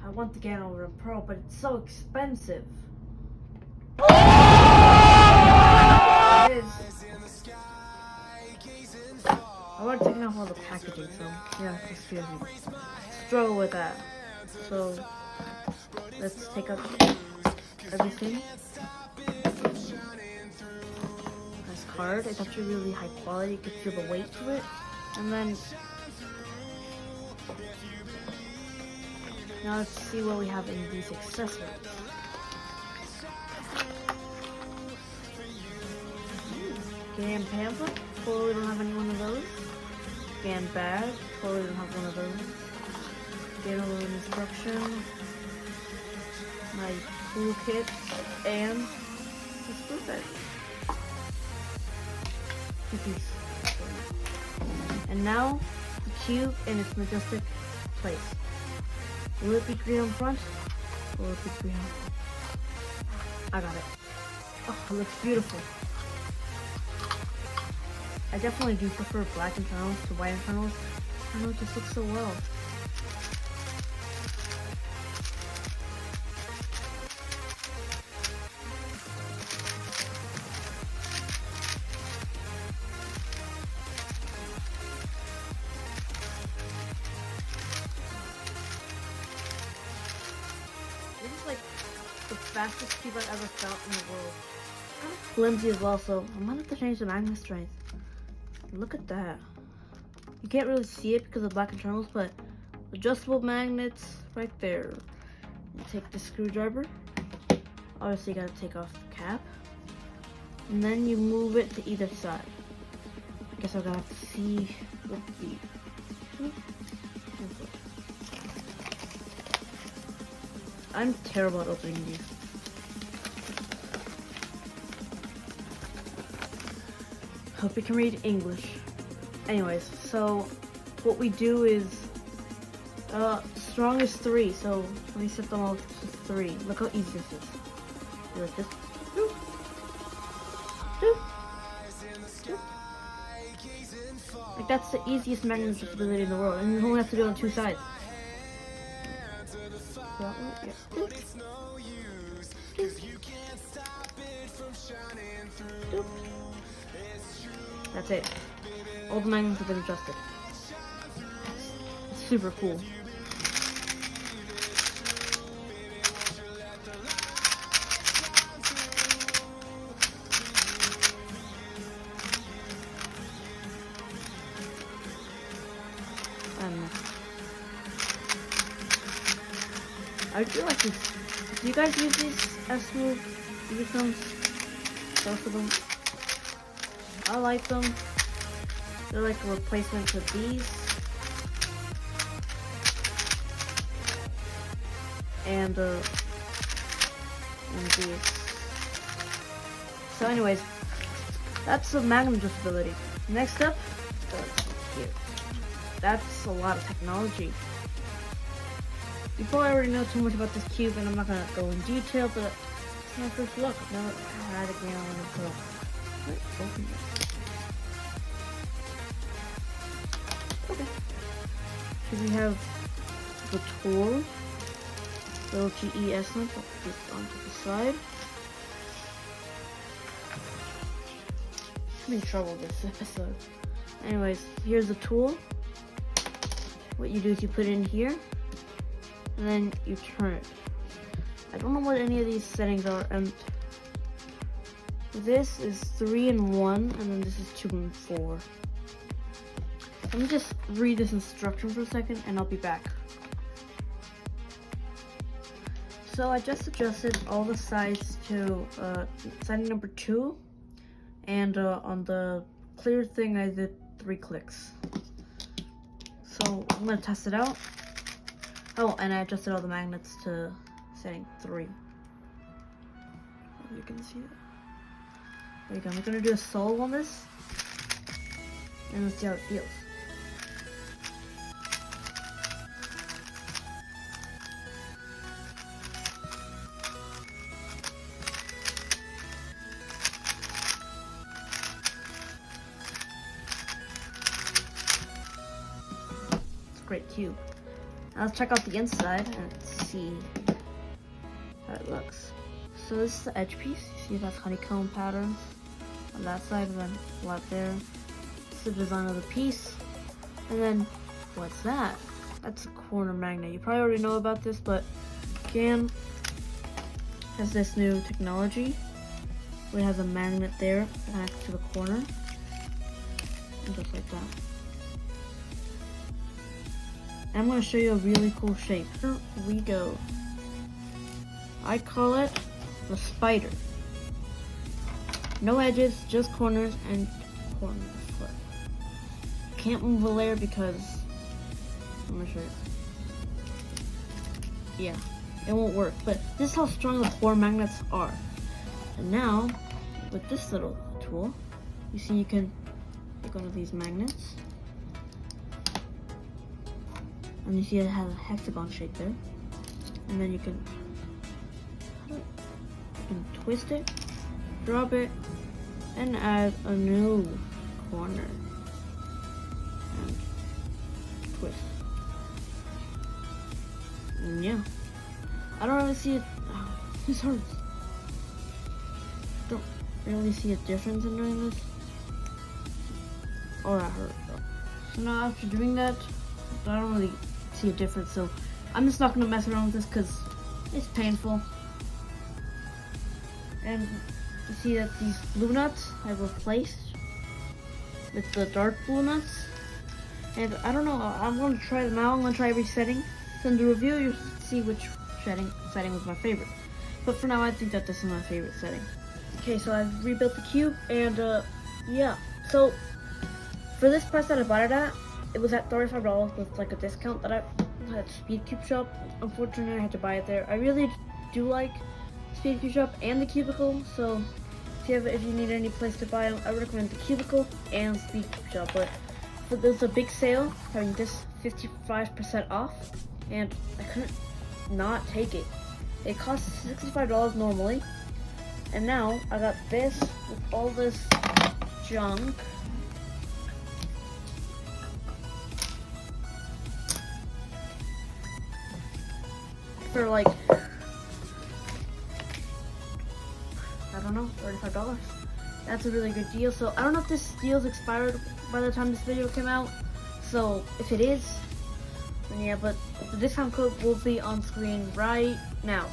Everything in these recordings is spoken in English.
I want the GAN over a Pearl, but it's so expensive. It is. I want to take off all the packaging, so yeah, excuse me. Struggle with that. So let's take out everything. This card, it's actually really high quality. You can feel the weight to it. And then now let's see what we have in these accessories. GAN pamphlet, totally don't have any one of those. GAN bag, totally don't have one of those. GAN instruction, my toolkit, and the screw bag. And now the cube in its majestic place. Will it be green on front? Or will it be green on front? I got it. Oh, it looks beautiful. I definitely do prefer black internals to white internals. I know it just looks so well. This is like the fastest cube I've ever felt in the world. It's kind of flimsy as well, so I might have to change the magnet strength. Look at that. You can't really see it because of black internals, but adjustable magnets right there. You take the screwdriver. Obviously you gotta take off the cap. And then you move it to either side. I guess I'm gonna have to see with the... I'm terrible at opening these. Hope you can read English. Anyways, so what we do is strong is 3, so let me set them all to 3. Look how easy this is. You like this? Doop. Doop. Doop. Like that's the easiest magnet adjustability in the world, and you only have to do it on 2 sides. That one, yeah. Doop. Doop. Doop. That's it. All the magnets have been adjusted. It's super cool. I do like these. Do you guys use these S-Move films? Both of them. I like them. They're like a replacement to these. And these. So anyways, that's the magnet adjustability. Next up, here. That's a lot of technology. You probably already know too much about this cube, and I'm not gonna go in detail, but it's my first look. I've never had a GAN on a Pearl. Wait, open it. Okay. Here we have the tool, little QiYi essence. I'll put this onto the side. I'm in trouble this episode. Anyways, here's the tool. What you do is you put it in here, and then you turn it. I don't know what any of these settings are, and this is 3 and 1, and then this is 2 and 4. Let me just read this instruction for a second, and I'll be back. So I just adjusted all the sides to setting number 2, and on the clear thing I did 3 clicks. So I'm gonna test it out. Oh, and I adjusted all the magnets to setting 3. You can see that. There you go. I'm gonna do a solo on this, and let's see how it feels. It's a great cube. Now let's check out the inside and see how it looks. So this is the edge piece. You see that's honeycomb patterns on that side and then flat there. It's the design of the piece. And then, what's that? That's a corner magnet. You probably already know about this, but GAN has this new technology where it has a magnet there connected to the corner. And just like that. And I'm going to show you a really cool shape. Here we go. I call it the spider. No edges, just corners and corners. Can't move a layer because I'm gonna show you. Yeah, it won't work. But this is how strong the core magnets are. And now, with this little tool, you see you can take one of these magnets, and you see it has a hexagon shape there. And then you can twist it, drop it, and add a new corner. And twist. And yeah. I don't really see it. Oh, this hurts. Don't really see a difference in doing this. Oh, that hurt. So now after doing that, I don't really see a difference. So I'm just not gonna mess around with this because it's painful. And you see that these blue nuts I replaced with the dark blue nuts. And I don't know, I'm going to try them out. I'm going to try every setting. So in the review, you'll see which setting was my favorite. But for now, I think that this is my favorite setting. Okay, so I've rebuilt the cube, and yeah. So for this price that I bought it at, it was at $35 with like a discount that I had at Speed Cube Shop. Unfortunately, I had to buy it there. I really do like Speed Cube Shop and the Cubicle, so if you need any place to buy them, I recommend the Cubicle and Speed Cube Shop. But there's a big sale having this 55% off, and I couldn't not take it. It costs $65 normally, and now I got this with all this junk. For like, I don't know, $35. That's a really good deal. So I don't know if this deal's expired by the time this video came out. So if it is, then yeah, but the discount code will be on screen right now.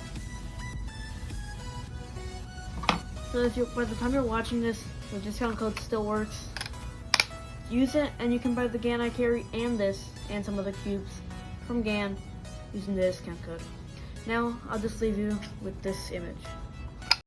So if you, by the time you're watching this, the discount code still works. Use it, and you can buy the GAN I carry and this and some other cubes from GAN using the discount code. Now I'll just leave you with this image.